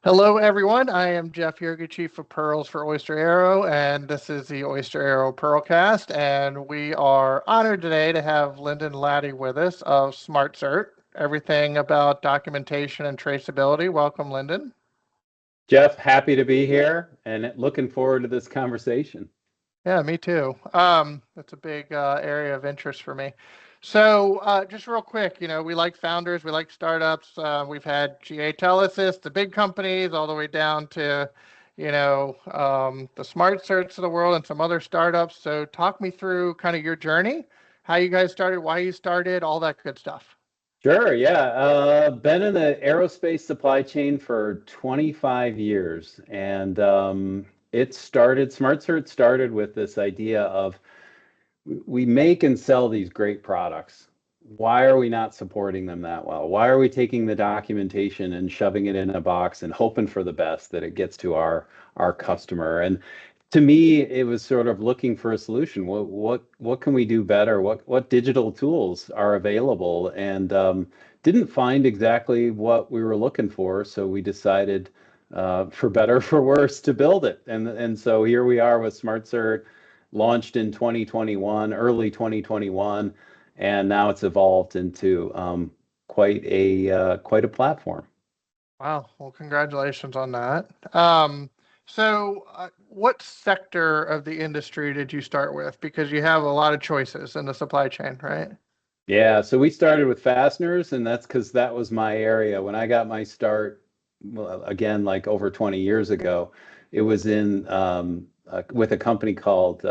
Hello, everyone. I am Jeff Yergy, Chief of Pearls for Oyster Aero, and this is the Oyster Aero PearlCast. And we are honored today to have Lyndon Lattie with us of Smart Cert, everything about documentation and traceability. Welcome, Lyndon. Jeff, happy to be here and looking forward to this conversation. Yeah, me too. That's a big area of interest for me. So, just real quick, we like founders, we like startups. We've had GA Telesis, the big companies, all the way down to, the Smart Certs of the world and some other startups. So, talk me through kind of your journey, how you guys started, why you started, all that good stuff. Sure, yeah. Been in the aerospace supply chain for 25 years, and Smart Cert started with this idea of we make and sell these great products. Why are we not supporting them that well? Why are we taking the documentation and shoving it in a box and hoping for the best that it gets to our customer? And to me, it was sort of looking for a solution. What can we do better? What digital tools are available? And didn't find exactly what we were looking for, so we decided, for better or for worse, to build it. And so here we are with Smart Cert, launched in 2021, early 2021, and now it's evolved into quite a platform. Wow. Well, congratulations on that. What sector of the industry did you start with? Because you have a lot of choices in the supply chain, right? Yeah, so we started with fasteners, and that's because that was my area. When I got my start, well, again, like over 20 years ago, it was in with a company called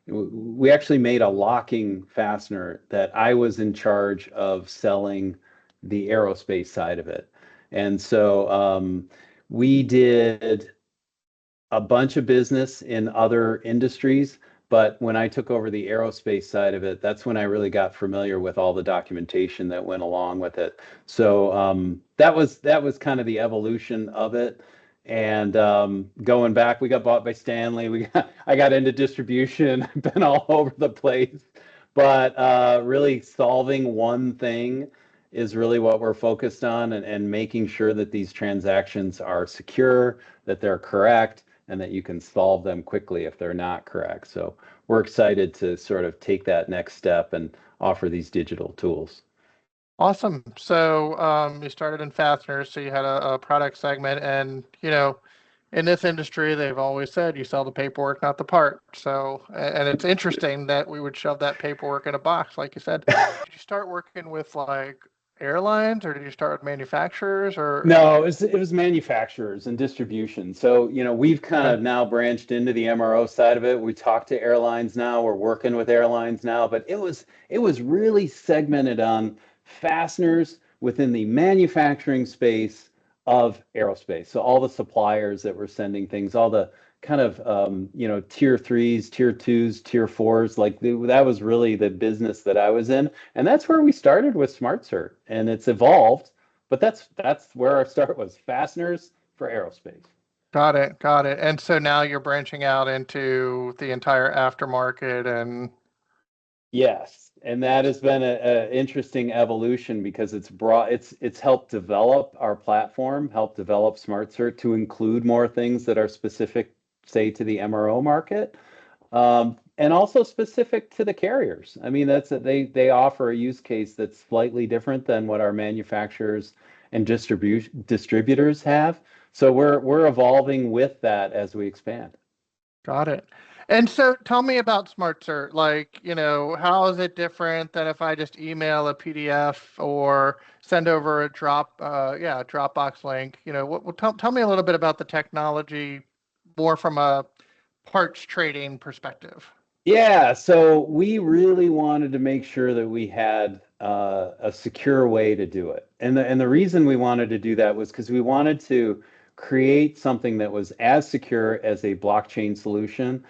we actually made a locking fastener that I was in charge of selling the aerospace side of it. And so we did a bunch of business in other industries, but when I took over the aerospace side of it, that's when I really got familiar with all the documentation that went along with it. So that was kind of the evolution of it. And going back, we got bought by Stanley. I got into distribution. I've been all over the place, but really solving one thing is really what we're focused on, and making sure that these transactions are secure, that they're correct, and that you can solve them quickly if they're not correct. So we're excited to sort of take that next step and offer these digital tools. Awesome. So you started in fasteners, so you had a product segment, and in this industry, they've always said you sell the paperwork, not the part. So, and it's interesting that we would shove that paperwork in a box, like you said. Did you start working with like airlines, or did you start with manufacturers, or? No, it was manufacturers and distribution. So, we've kind Okay. of now branched into the MRO side of it. We talk to airlines now. We're working with airlines now, but it was really segmented on fasteners within the manufacturing space of aerospace. So all the suppliers that were sending things, all the kind of tier threes, tier twos, tier fours, like that was really the business that I was in. And that's where we started with Smart Cert, and it's evolved, but that's where our start was, fasteners for aerospace. Got it. Got it. And so now you're branching out into the entire aftermarket and Yes, and that has been a interesting evolution because it's helped develop our platform, helped develop SmartCert to include more things that are specific, say, to the MRO market, and also specific to the carriers. I mean, they offer a use case that's slightly different than what our manufacturers and distributors have. So we're evolving with that as we expand. got it. And so tell me about Smart Cert. Like, how is it different than if I just email a PDF or send over a Dropbox link? Tell me a little bit about the technology more from a parts trading perspective. Yeah, so we really wanted to make sure that we had a secure way to do it. And the reason we wanted to do that was because we wanted to create something that was as secure as a blockchain solution,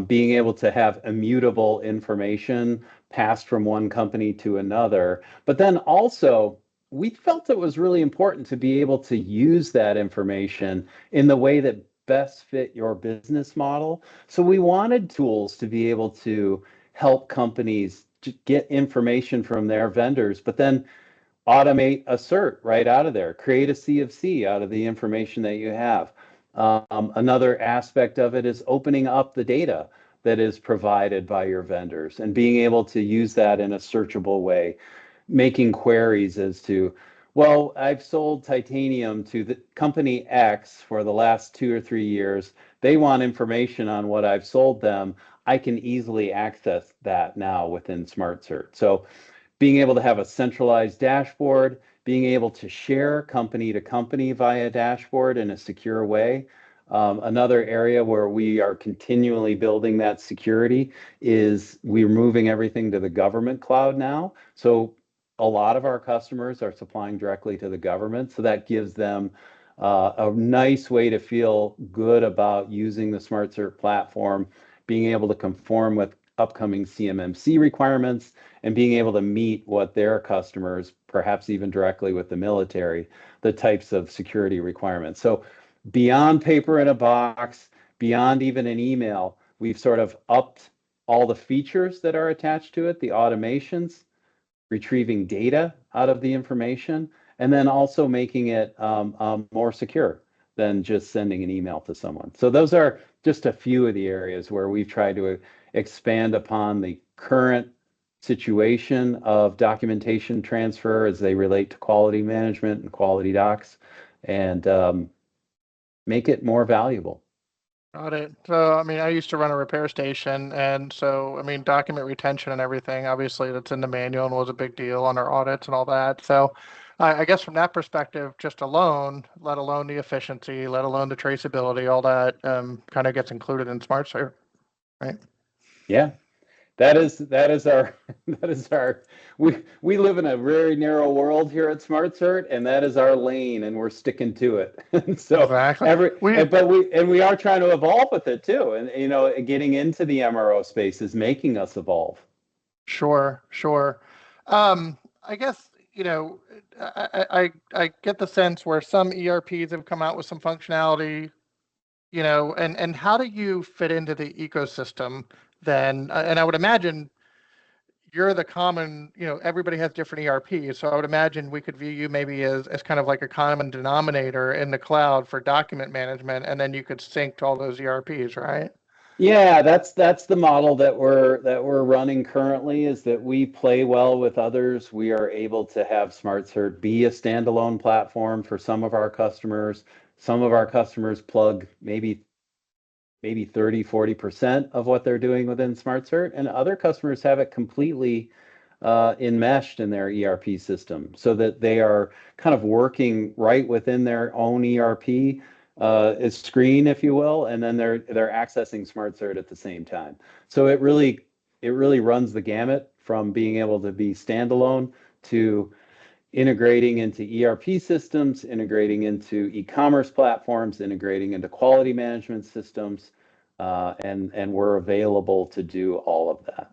being able to have immutable information passed from one company to another. But then also, we felt it was really important to be able to use that information in the way that best fit your business model. So we wanted tools to be able to help companies get information from their vendors, but then automate a cert right out of there, create a CFC out of the information that you have. Another aspect of it is opening up the data that is provided by your vendors and being able to use that in a searchable way, making queries as to, well, I've sold titanium to the company X for the last 2 or 3 years. They want information on what I've sold them. I can easily access that now within Smart Cert. So being able to have a centralized dashboard, being able to share company to company via dashboard in a secure way. Another area where we are continually building that security is we're moving everything to the government cloud now. So a lot of our customers are supplying directly to the government. So that gives them a nice way to feel good about using the Smart Cert platform, being able to conform with upcoming CMMC requirements, and being able to meet what their customers, perhaps even directly with the military, the types of security requirements. So beyond paper in a box, beyond even an email, we've sort of upped all the features that are attached to it, the automations, retrieving data out of the information, and then also making it more secure than just sending an email to someone. So those are just a few of the areas where we've tried to expand upon the current situation of documentation transfer as they relate to quality management and quality docs, and make it more valuable. Got it. So, I mean, I used to run a repair station, and so, I mean, document retention and everything, obviously, that's in the manual and was a big deal on our audits and all that. So, I guess from that perspective, just alone, let alone the efficiency, let alone the traceability, all that kind of gets included in SmartCert, right? Yeah, that is our that is our we live in a very narrow world here at Smart Cert, and that is our lane, and we're sticking to it. And so Exactly. We we are trying to evolve with it too, and getting into the MRO space is making us evolve. Sure, sure. I guess, I get the sense where some ERPs have come out with some functionality, and how do you fit into the ecosystem then? And I would imagine you're the common, everybody has different ERPs. So I would imagine we could view you maybe as kind of like a common denominator in the cloud for document management, and then you could sync to all those ERPs, right? Yeah, that's the model that we're running currently, is that we play well with others. We are able to have SmartCert be a standalone platform for some of our customers. Some of our customers plug maybe 30-40% of what they're doing within SmartCert, and other customers have it completely enmeshed in their ERP system so that they are kind of working right within their own ERP screen, if you will, and then they're accessing SmartCert at the same time. So it really runs the gamut from being able to be standalone to integrating into ERP systems, integrating into e-commerce platforms, integrating into quality management systems, and we're available to do all of that.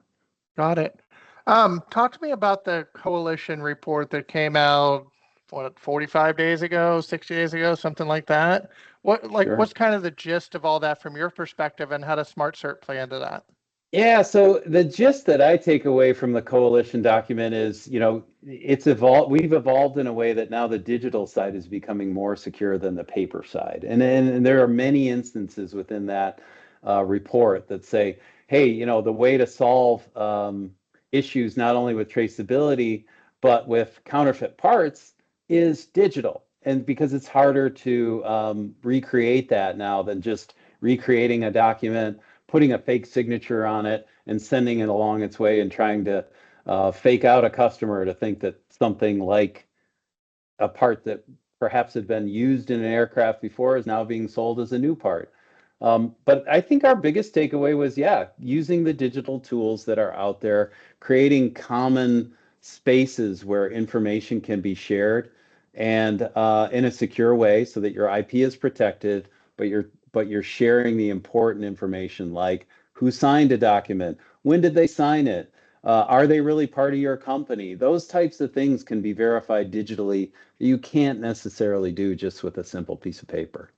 Got it. Talk to me about the coalition report that came out, what, 45 days ago, 60 days ago, something like that. Sure. What's kind of the gist of all that from your perspective, and how does Smart Cert play into that? Yeah, so the gist that I take away from the coalition document is, it's evolved. We've evolved in a way that now the digital side is becoming more secure than the paper side, and there are many instances within that report that say, hey, the way to solve issues not only with traceability but with counterfeit parts is digital, and because it's harder to recreate that now than just recreating a document, putting a fake signature on it and sending it along its way and trying to fake out a customer to think that something like a part that perhaps had been used in an aircraft before is now being sold as a new part. But I think our biggest takeaway was, yeah, using the digital tools that are out there, creating common spaces where information can be shared, and in a secure way so that your IP is protected, but you're sharing the important information like who signed a document, when did they sign it, are they really part of your company? Those types of things can be verified digitally. You can't necessarily do just with a simple piece of paper.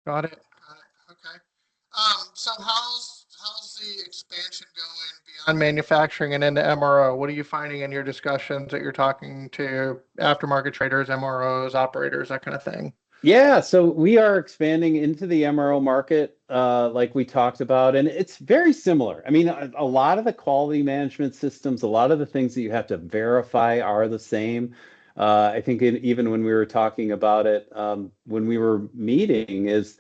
Got it. Got it. Okay. So how's the expansion going beyond manufacturing and into MRO? What are you finding in your discussions that you're talking to aftermarket traders, MROs, operators, that kind of thing? Yeah, so we are expanding into the MRO market, like we talked about, and it's very similar. I mean, a lot of the quality management systems, a lot of the things that you have to verify are the same. I think even when we were talking about it, when we were meeting, is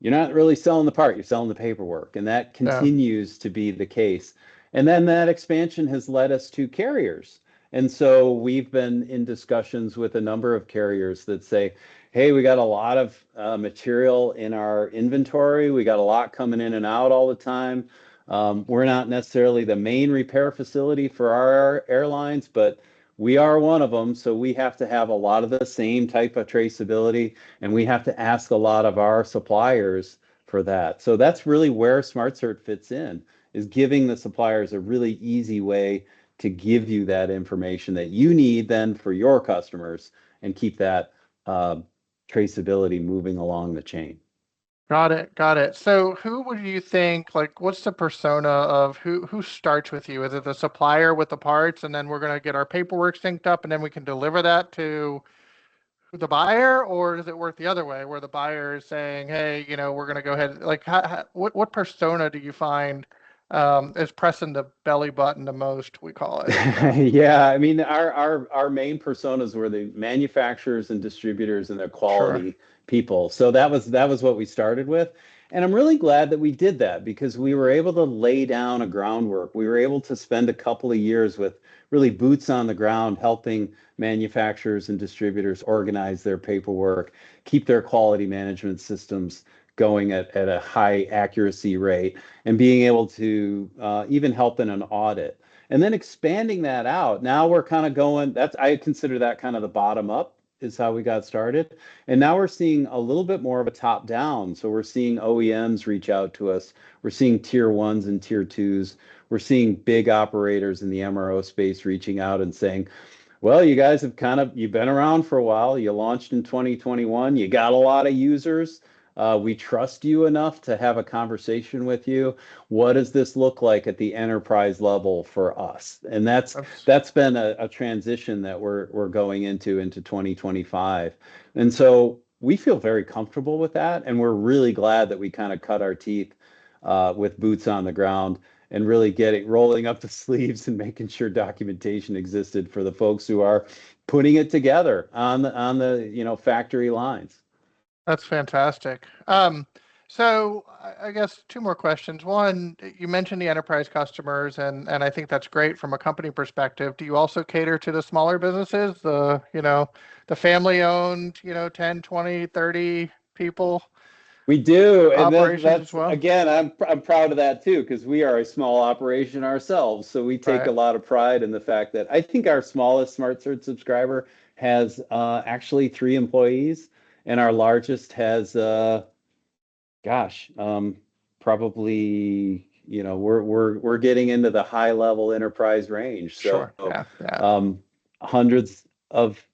you're not really selling the part, you're selling the paperwork, and that Yeah, continues to be the case. And then that expansion has led us to carriers. And so we've been in discussions with a number of carriers that say, hey, we got a lot of material in our inventory. We got a lot coming in and out all the time. We're not necessarily the main repair facility for our airlines, but we are one of them. So we have to have a lot of the same type of traceability, and we have to ask a lot of our suppliers for that. So that's really where Smart Cert fits in, is giving the suppliers a really easy way to give you that information that you need then for your customers and keep that uh, traceability moving along the chain. got it, got it. So who would you think, like, what's the persona of who starts with you? Is it the supplier with the parts, and then we're gonna get our paperwork synced up, and then we can deliver that to the buyer, or does it work the other way, where the buyer is saying, "Hey, we're going to go ahead." Like, what persona do you find is pressing the belly button the most? We call it. Yeah, I mean, our main personas were the manufacturers and distributors and their Sure, quality people. So that was what we started with. And I'm really glad that we did that because we were able to lay down a groundwork. We were able to spend a couple of years with really boots on the ground, helping manufacturers and distributors organize their paperwork, keep their quality management systems going at a high accuracy rate, and being able to even help in an audit. And then expanding that out. Now we're kind of going, that's, I consider that kind of the bottom up is how we got started. And now we're seeing a little bit more of a top down. So we're seeing OEMs reach out to us. We're seeing tier ones and tier twos. We're seeing big operators in the MRO space reaching out and saying, well, you guys have you've been around for a while. You launched in 2021. You got a lot of users. We trust you enough to have a conversation with you. What does this look like at the enterprise level for us? And that's that's that's been a transition that we're going into 2025. And so we feel very comfortable with that, and we're really glad that we kind of cut our teeth with boots on the ground and really getting rolling up the sleeves and making sure documentation existed for the folks who are putting it together on the factory lines. that's fantastic. So I guess two more questions. One, you mentioned the enterprise customers, and I think that's great from a company perspective. Do you also cater to the smaller businesses, the family owned, 10, 20, 30 people We do, and operations as that's well? again, I'm proud of that too because we are a small operation ourselves. So we take a Right. lot of pride in the fact that I think our smallest Smart Cert subscriber has actually 3 employees, and our largest has gosh, probably, we're getting into the high level enterprise range. So Sure. Yeah. Yeah. um, hundreds of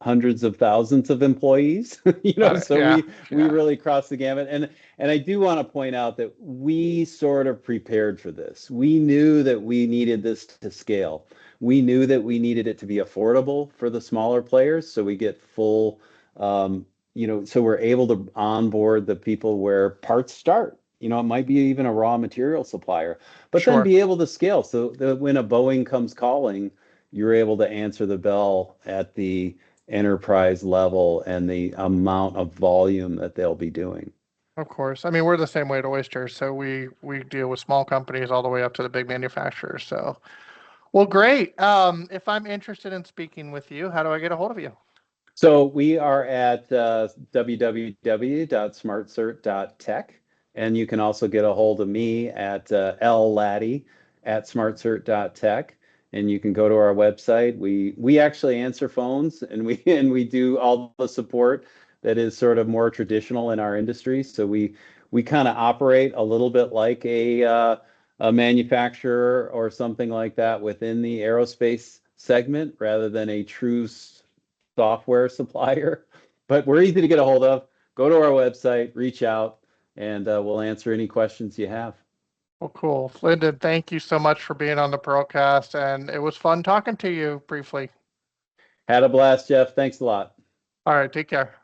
hundreds of thousands of employees, Got it. so Yeah. we Yeah. really cross the gamut. And I do want to point out that we sort of prepared for this. We knew that we needed this to scale. We knew that we needed it to be affordable for the smaller players, so we get full, so we're able to onboard the people where parts start. It might be even a raw material supplier, but then Sure. be able to scale so that when a Boeing comes calling, you're able to answer the bell at the enterprise level and the amount of volume that they'll be doing. Of course. I mean, we're the same way at Oyster, so we deal with small companies all the way up to the big manufacturers. So, well, great. If I'm interested in speaking with you, how do I get a hold of you? So we are at www.smartcert.tech, and you can also get a hold of me at Lattie at smartcert.tech, and you can go to our website. We actually answer phones, and we do all the support that is sort of more traditional in our industry. So we kind of operate a little bit like a manufacturer or something like that within the aerospace segment rather than a true software supplier, but we're easy to get a hold of. Go to our website, reach out, and we'll answer any questions you have. Well, cool. Lyndon, thank you so much for being on the PearlCast, and it was fun talking to you briefly. Had a blast, Jeff. Thanks a lot. All right, take care.